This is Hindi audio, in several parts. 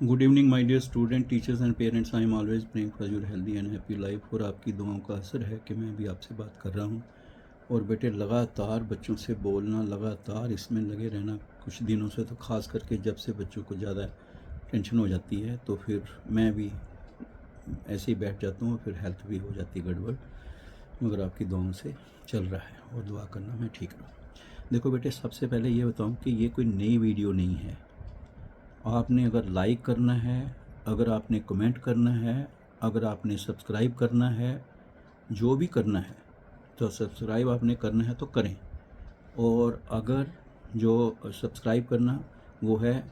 Good evening my dear student teachers and parents. I am always praying for your healthy and happy life. और आपकी दुआओं का असर है कि मैं भी आपसे बात कर रहा हूँ। और बेटे लगातार बच्चों से बोलना, लगातार इसमें लगे रहना, कुछ दिनों से तो ख़ास करके जब से बच्चों को ज़्यादा टेंशन हो जाती है तो फिर मैं भी ऐसे ही बैठ जाता हूँ और फिर हेल्थ भी हो जाती है गड़बड़। मगर आपकी दुआओं से चल रहा है और दुआ करना मैं ठीक रहूँ। देखो बेटे, सबसे पहले ये बताऊँ कि ये कोई नई वीडियो नहीं है। आपने अगर लाइक करना है, अगर आपने कमेंट करना है, अगर आपने सब्सक्राइब करना है, जो भी करना है तो सब्सक्राइब आपने करना है तो करें। और अगर जो सब्सक्राइब करना वो है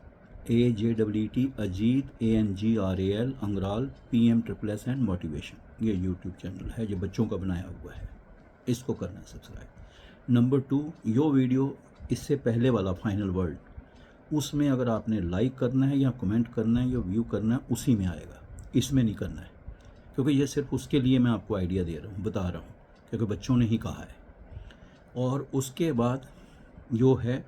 AJET Ajit ANGRAL Angral PM and motivation, ये यूट्यूब चैनल है जो बच्चों का बनाया हुआ है, इसको करना है सब्सक्राइब। नंबर 2, यो वीडियो इससे पहले वाला फाइनल वर्ड, उसमें अगर आपने लाइक करना है या कमेंट करना है या व्यू करना है उसी में आएगा, इसमें नहीं करना है, क्योंकि ये सिर्फ उसके लिए मैं आपको आइडिया दे रहा हूँ, बता रहा हूँ, क्योंकि बच्चों ने ही कहा है। और उसके बाद जो है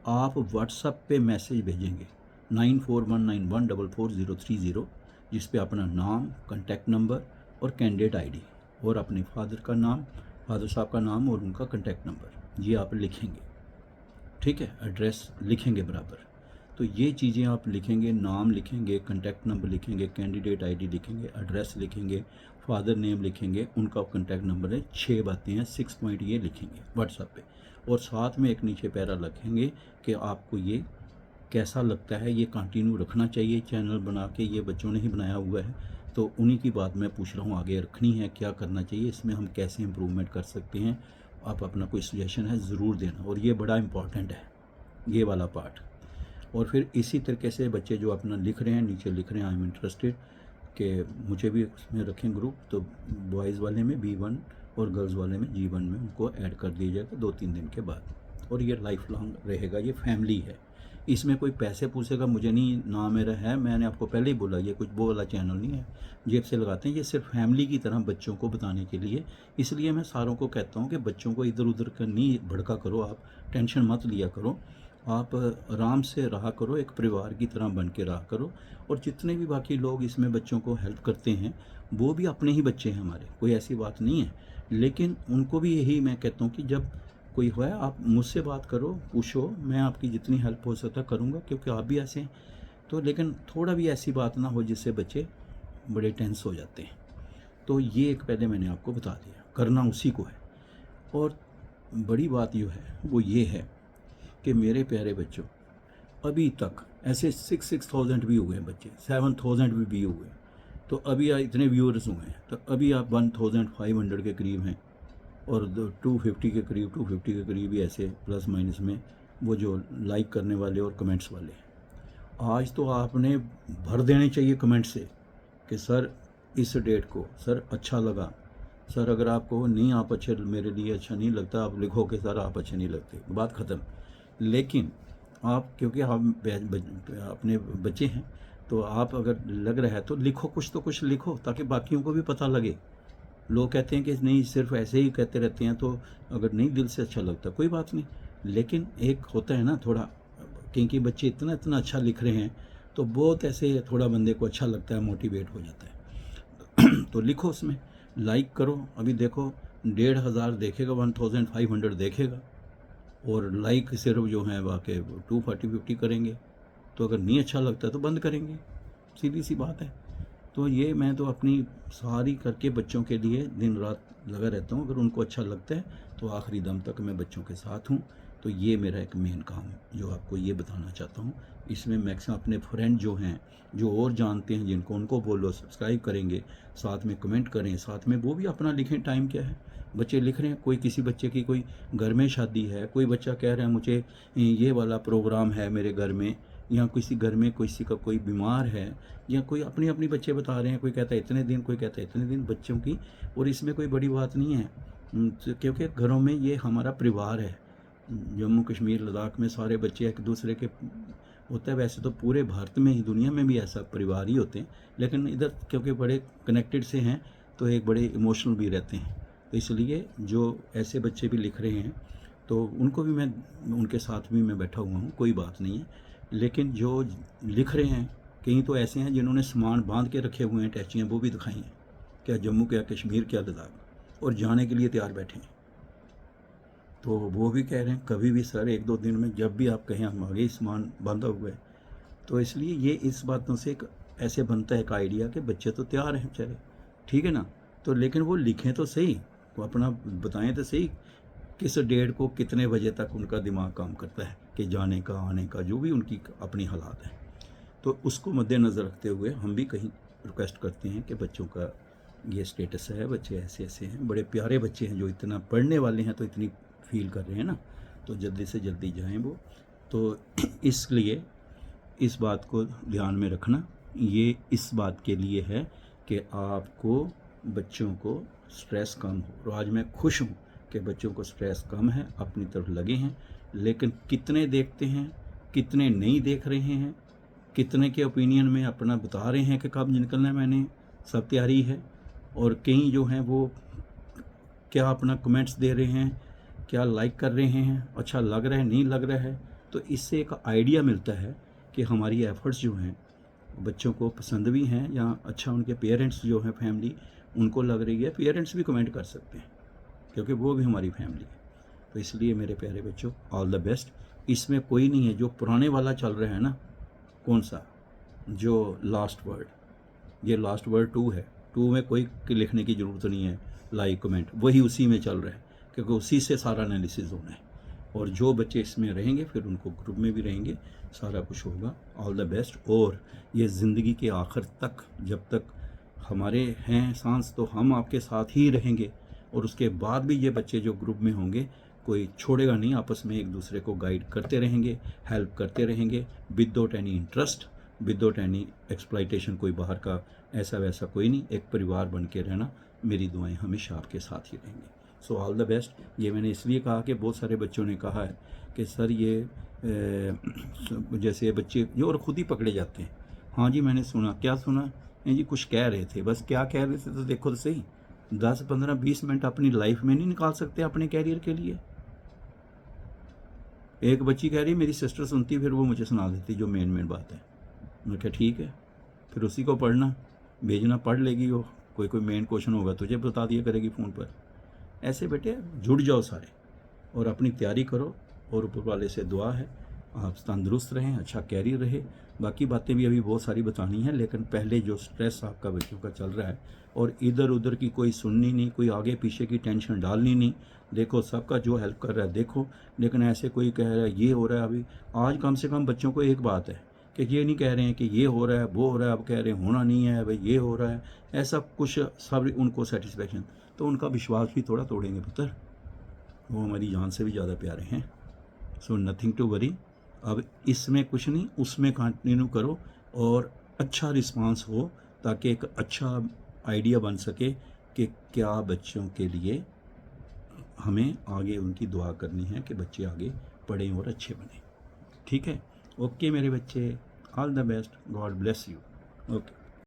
आप व्हाट्सएप पे मैसेज भेजेंगे 9419144030, जिस पे अपना नाम, कॉन्टैक्ट नंबर और कैंडिडेट आईडी और अपने फादर साहब का नाम और उनका कॉन्टैक्ट नंबर ये आप लिखेंगे। ठीक है, एड्रेस लिखेंगे बराबर। तो ये चीज़ें आप लिखेंगे, नाम लिखेंगे, कॉन्टैक्ट नंबर लिखेंगे, कैंडिडेट आईडी लिखेंगे, एड्रेस लिखेंगे, फादर नेम लिखेंगे, उनका कॉन्टैक्ट नंबर है, 6 बातें हैं, 6 पॉइंट ये लिखेंगे व्हाट्सएप पे। और साथ में एक नीचे पैरा लिखेंगे कि आपको ये कैसा लगता है, ये कंटिन्यू रखना चाहिए चैनल बना के, ये बच्चों ने ही बनाया हुआ है तो उन्हीं की बात मैं पूछ रहा हूँ, आगे रखनी है, क्या करना चाहिए, इसमें हम कैसे इम्प्रूवमेंट कर सकते हैं। आप अपना कोई सजेशन है ज़रूर देना, और ये बड़ा इम्पॉर्टेंट है ये वाला पार्ट। और फिर इसी तरीके से बच्चे जो अपना लिख रहे हैं, नीचे लिख रहे हैं आई एम इंटरेस्टेड कि मुझे भी उसमें रखें ग्रुप, तो बॉयज़ वाले में B1 और गर्ल्स वाले में G1 में उनको ऐड कर दिया जाएगा 2-3 दिन के बाद। और ये लाइफ लॉन्ग रहेगा, ये फैमिली है, इसमें कोई पैसे पूछेगा मुझे नहीं, ना मेरा है, मैंने आपको पहले ही बोला ये कुछ वो वाला चैनल नहीं है जेब से लगाते हैं, ये सिर्फ फैमिली की तरह बच्चों को बताने के लिए। इसलिए मैं सारों को कहता हूँ कि बच्चों को इधर उधर का नहीं भड़का करो, आप टेंशन मत लिया करो, आप आराम से रहा करो, एक परिवार की तरह बन के रहा करो। और जितने भी बाकी लोग इसमें बच्चों को हेल्प करते हैं वो भी अपने ही बच्चे हैं हमारे, कोई ऐसी बात नहीं है। लेकिन उनको भी यही मैं कहता हूँ कि जब कोई हुआ है आप मुझसे बात करो, पूछो, मैं आपकी जितनी हेल्प हो सकता करूँगा, क्योंकि आप भी ऐसे हैं तो। लेकिन थोड़ा भी ऐसी बात ना हो जिससे बच्चे बड़े टेंस हो जाते हैं। तो ये एक पहले मैंने आपको बता दिया, करना उसी को है। और बड़ी बात जो है वो ये है कि मेरे प्यारे बच्चों, अभी तक ऐसे 6,000 भी हुए हैं बच्चे, 7,000 भी हुए, तो अभी इतने व्यूअर्स हुए हैं, तो अभी आप 1,500 के करीब हैं। और 250 के करीब, 250 के करीब ही ऐसे प्लस माइनस में वो जो लाइक करने वाले और कमेंट्स वाले हैं। आज तो आपने भर देने चाहिए कमेंट से कि सर इस डेट को सर अच्छा लगा, सर अगर आपको नहीं, आप अच्छे, मेरे लिए अच्छा नहीं लगता, आप लिखो कि सर आप अच्छे नहीं लगते, बात ख़त्म। लेकिन आप, क्योंकि हम अपने बच्चे हैं तो आप अगर लग रहा है तो लिखो, कुछ तो कुछ लिखो ताकि बाकियों को भी पता लगे। लोग कहते हैं कि नहीं सिर्फ ऐसे ही कहते रहते हैं, तो अगर नहीं दिल से अच्छा लगता कोई बात नहीं, लेकिन एक होता है ना थोड़ा, क्योंकि बच्चे इतना इतना अच्छा लिख रहे हैं तो बहुत ऐसे थोड़ा बंदे को अच्छा लगता है, मोटिवेट हो जाता है। तो लिखो उसमें, लाइक करो, अभी देखो 1,500 देखेगा, 1,500 देखेगा, और लाइक सिर्फ जो है वाकई 240-50 करेंगे। तो अगर नहीं अच्छा लगता तो बंद करेंगे, सीधी सी बात है। तो ये मैं तो अपनी सारी करके बच्चों के लिए दिन रात लगा रहता हूँ, अगर उनको अच्छा लगता है तो आखिरी दम तक मैं बच्चों के साथ हूँ। तो ये मेरा एक मेन काम है जो आपको ये बताना चाहता हूँ। इसमें मैक्सिमम अपने फ्रेंड जो हैं, जो और जानते हैं जिनको, उनको बोलो सब्सक्राइब करेंगे, साथ में कमेंट करें, साथ में वो भी अपना लिखें टाइम क्या है। बच्चे लिख रहे हैं, कोई किसी बच्चे की कोई घर में शादी है, कोई बच्चा कह रहा है मुझे ये वाला प्रोग्राम है मेरे घर में, या किसी घर में किसी का कोई बीमार है, या कोई अपनी अपनी बच्चे बता रहे हैं, कोई कहता है इतने दिन, कोई कहता है इतने दिन बच्चों की। और इसमें कोई बड़ी बात नहीं है, क्योंकि घरों में ये हमारा परिवार है। जम्मू कश्मीर लद्दाख में सारे बच्चे एक दूसरे के होता है, वैसे तो पूरे भारत में ही, दुनिया में भी ऐसा परिवार ही होते हैं, लेकिन इधर क्योंकि बड़े कनेक्टेड से हैं तो एक बड़े इमोशनल भी रहते हैं। तो इसलिए जो ऐसे बच्चे भी लिख रहे हैं तो उनको भी मैं, उनके साथ भी मैं बैठा हुआ हूँ, कोई बात नहीं है। लेकिन जो लिख रहे हैं कई तो ऐसे हैं जिन्होंने सामान बांध के रखे हुए हैं, अटैचियाँ वो भी दिखाई हैं, क्या जम्मू, क्या कश्मीर, क्या लद्दाख, और जाने के लिए तैयार बैठे हैं। तो वो भी कह रहे हैं कभी भी सर 1-2 दिन में जब भी आप कहें हम आगे ही सामान बांधा हुआ है। तो इसलिए ये इस बातों से एक ऐसे बनता है एक आइडिया कि बच्चे तो तैयार हैं बेचारे, ठीक है ना, तो लेकिन वो लिखें तो सही, वो अपना बताएं तो सही किस डेट को कितने बजे तक उनका दिमाग काम करता है कि जाने का, आने का, जो भी उनकी अपनी हालात है। तो उसको मद्देनज़र रखते हुए हम भी कहीं रिक्वेस्ट करते हैं कि बच्चों का ये स्टेटस है, बच्चे ऐसे ऐसे हैं, बड़े प्यारे बच्चे हैं जो इतना पढ़ने वाले हैं, तो इतनी फील कर रहे हैं ना, तो जल्दी से जल्दी जाएं वो। तो इसलिए इस बात को ध्यान में रखना, ये इस बात के लिए है कि आपको बच्चों को स्ट्रेस कम हो। और आज मैं खुश हूँ कि बच्चों को स्ट्रेस कम है, अपनी तरफ लगे हैं, लेकिन कितने देखते हैं, कितने नहीं देख रहे हैं, कितने के ओपिनियन में अपना बता रहे हैं कि कब निकलना है, मैंने सब तैयारी है, और कई जो हैं वो क्या अपना कमेंट्स दे रहे हैं, क्या लाइक कर रहे हैं, अच्छा लग रहा है, नहीं लग रहा है। तो इससे एक आइडिया मिलता है कि हमारी एफ़र्ट्स जो हैं बच्चों को पसंद भी हैं, या अच्छा उनके पेरेंट्स जो हैं, फैमिली उनको लग रही है। पेरेंट्स भी कमेंट कर सकते हैं क्योंकि वो भी हमारी फैमिली है। तो इसलिए मेरे प्यारे बच्चों, ऑल द बेस्ट। इसमें कोई नहीं है जो पुराने वाला चल रहा है ना, कौन सा, जो लास्ट वर्ड, ये लास्ट वर्ड 2 है, 2 में कोई लिखने की ज़रूरत नहीं है, लाइक कमेंट वही उसी में चल रहा है, क्योंकि उसी से सारा एनालिसिस होना है। और जो बच्चे इसमें रहेंगे फिर उनको ग्रुप में भी रहेंगे, सारा कुछ होगा। All the best. और ये ज़िंदगी के आखिर तक, जब तक हमारे हैं सांस, तो हम आपके साथ ही रहेंगे, और उसके बाद भी ये बच्चे जो ग्रुप में होंगे कोई छोड़ेगा नहीं, आपस में एक दूसरे को गाइड करते रहेंगे, हेल्प करते रहेंगे, without any interest, without any exploitation. कोई बाहर का ऐसा वैसा कोई नहीं, एक परिवार बन के रहना। मेरी दुआएं हमेशा आपके साथ ही रहेंगी। So all the best. ये मैंने इसलिए कहा कि बहुत सारे बच्चों ने कहा है कि सर ये जैसे बच्चे ये और ख़ुद ही पकड़े जाते हैं। हाँ जी, मैंने सुना, क्या सुना? नहीं जी, कुछ कह रहे थे, बस क्या कह रहे थे तो देखो तो सही। 10, 15, 20 मिनट अपनी लाइफ में नहीं निकाल सकते अपने कैरियर के लिए? एक बच्ची कह रही मेरी सिस्टर सुनती, फिर वो मुझे सुना देती जो मेन बात है। मैं कहा ठीक है, फिर उसी को पढ़ना भेजना, पढ़ लेगी वो, कोई मेन क्वेश्चन होगा तुझे बता दिया करेगी फ़ोन पर। ऐसे बेटे जुड़ जाओ सारे और अपनी तैयारी करो, और ऊपर वाले से दुआ है आप तंदुरुस्त रहें, अच्छा कैरियर रहे। बाकी बातें भी अभी बहुत सारी बतानी है, लेकिन पहले जो स्ट्रेस आपका बच्चों का चल रहा है, और इधर उधर की कोई सुननी नहीं, कोई आगे पीछे की टेंशन डालनी नहीं। देखो सबका जो हेल्प कर रहा है देखो, लेकिन ऐसे कोई कह रहा है ये हो रहा है। अभी आज कम से कम बच्चों को एक बात है कि ये नहीं कह रहे हैं कि ये हो रहा है वो हो रहा है, अब कह रहे हैं होना नहीं है भाई, ये हो रहा है, ऐसा कुछ सब उनको सेटिस्फेक्शन, तो उनका विश्वास भी थोड़ा तोड़ेंगे पुत्र, वो हमारी जान से भी ज़्यादा प्यारे हैं। So nothing to worry. अब इसमें कुछ नहीं, उसमें कंटिन्यू करो और अच्छा रिस्पांस हो, ताकि एक अच्छा आइडिया बन सके कि क्या बच्चों के लिए हमें आगे उनकी दुआ करनी है कि बच्चे आगे पढ़ें और अच्छे बने। ठीक है, ओके मेरे बच्चे, all the best, God bless you. Okay.